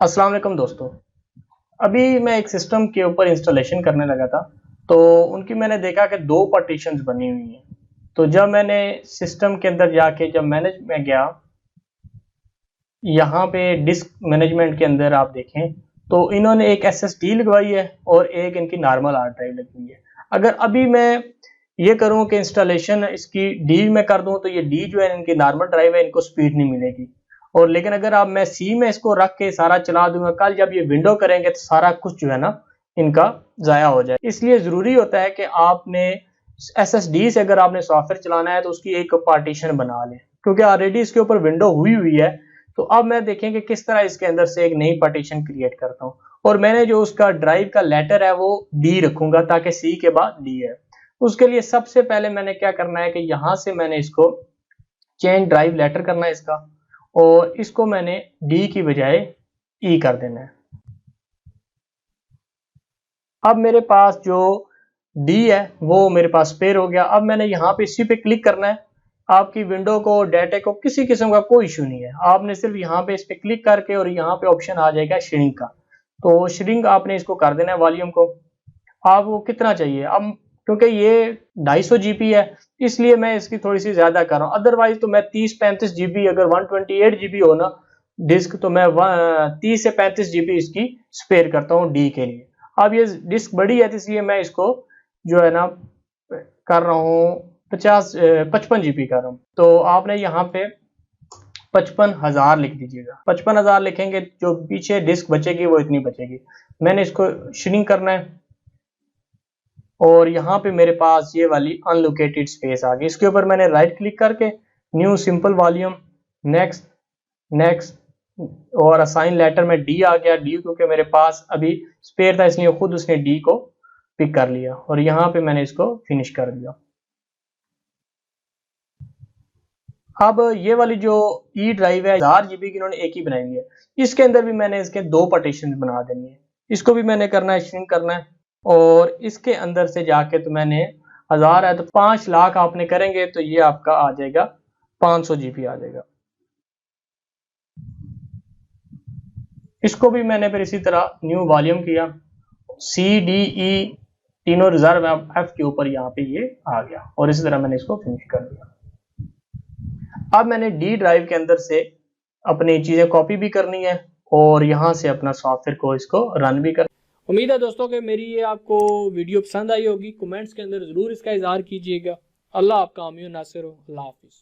अस्सलाम वालेकुम दोस्तों। अभी मैं एक सिस्टम के ऊपर इंस्टॉलेशन करने लगा था, तो उनकी मैंने देखा कि 2 पार्टीशंस बनी हुई हैं। तो जब मैंने सिस्टम के अंदर जाके जब मैनेज में गया, यहाँ पे डिस्क मैनेजमेंट के अंदर आप देखें, तो इन्होंने एक एसएसडी लगवाई है और एक इनकी नॉर्मल हार्ड ड्राइव लगी हुई है। अगर अभी मैं ये करूँ कि इंस्टॉलेशन इसकी डी में कर दूँ, तो ये डी जो है इनकी नॉर्मल ड्राइव है, इनको स्पीड नहीं मिलेगी। और लेकिन अगर आप मैं सी में इसको रख के सारा चला दूंगा, कल जब ये विंडो करेंगे तो सारा कुछ जो है ना इनका ज़ाया हो जाए। इसलिए ज़रूरी होता है कि आपने एसएसडी से अगर आपने सॉफ्टवेयर चलाना है तो उसकी एक पार्टीशन बना लें, क्योंकि ऑलरेडी इसके ऊपर विंडो हुई है। तो अब मैं देखें कि किस तरह इसके अंदर से एक नई पार्टीशन क्रिएट करता हूँ। और मैंने जो उसका ड्राइव का लेटर है वो डी रखूंगा, ताकि सी के बाद डी है। उसके लिए सबसे पहले मैंने क्या करना है कि यहाँ से मैंने इसको चेंज ड्राइव लेटर करना है इसका, और इसको मैंने डी की बजाय ई कर देना है। अब मेरे पास जो डी है वो मेरे पास स्पेयर हो गया। अब मैंने यहाँ पे इसी पे क्लिक करना है। आपकी विंडो को, डाटा को किसी किस्म का कोई इशू नहीं है, आपने सिर्फ यहाँ पे इस पे क्लिक करके और यहाँ पे ऑप्शन आ जाएगा श्रिंक का। तो श्रिंक आपने इसको कर देना है वॉल्यूम को। आपको कितना चाहिए, अब क्योंकि ये 250 जीबी है इसलिए मैं इसकी थोड़ी सी ज्यादा कर रहा हूँ। अदरवाइज तो मैं 30-35 जीबी, अगर 128 जीबी हो ना डिस्क, तो मैं 30 से 35 जीबी इसकी स्पेयर करता हूँ डी के लिए। अब ये डिस्क बड़ी है तो इसलिए मैं इसको जो है ना कर रहा हूँ 55 जीबी कर रहा हूँ। तो आपने यहाँ पे 55,000 लिख दीजिएगा। 55,000 लिखेंगे, जो पीछे डिस्क बचेगी वो इतनी बचेगी। मैंने इसको श्रिंक करना है और यहाँ पे मेरे पास ये वाली अनलोकेटेड स्पेस आ गई। इसके ऊपर मैंने राइट क्लिक करके new simple volume, next next, और असाइन लेटर में डी आ गया। डी क्योंकि मेरे पास अभी स्पेयर था इसलिए खुद उसने डी को पिक कर लिया, और यहाँ पे मैंने इसको फिनिश कर दिया। अब ये वाली जो ई ड्राइव है 1000 जीबी की इन्होंने एक ही बनाई हुई है, इसके अंदर भी मैंने इसके 2 पार्टीशन बना देनी है। इसको भी मैंने करना है, श्रिंक करना है, और इसके अंदर से जाके तो मैंने 1000 है तो 5 लाख आपने करेंगे तो ये आपका आ जाएगा 500 जीबी आ जाएगा। इसको भी मैंने फिर इसी तरह न्यू वॉल्यूम किया, सी डी ई तीनों रिजर्व एफ के ऊपर यहाँ पे ये आ गया, और इसी तरह मैंने इसको फिनिश कर दिया। अब मैंने डी ड्राइव के अंदर से अपनी चीजें कॉपी भी करनी है और यहाँ से अपना सॉफ्टवेयर को इसको रन भी कर। उम्मीद है दोस्तों कि मेरी ये आपको वीडियो पसंद आई होगी। कमेंट्स के अंदर जरूर इसका इजहार कीजिएगा। अल्लाह आपका आमीन नासिर हो। अल्लाह हाफिज।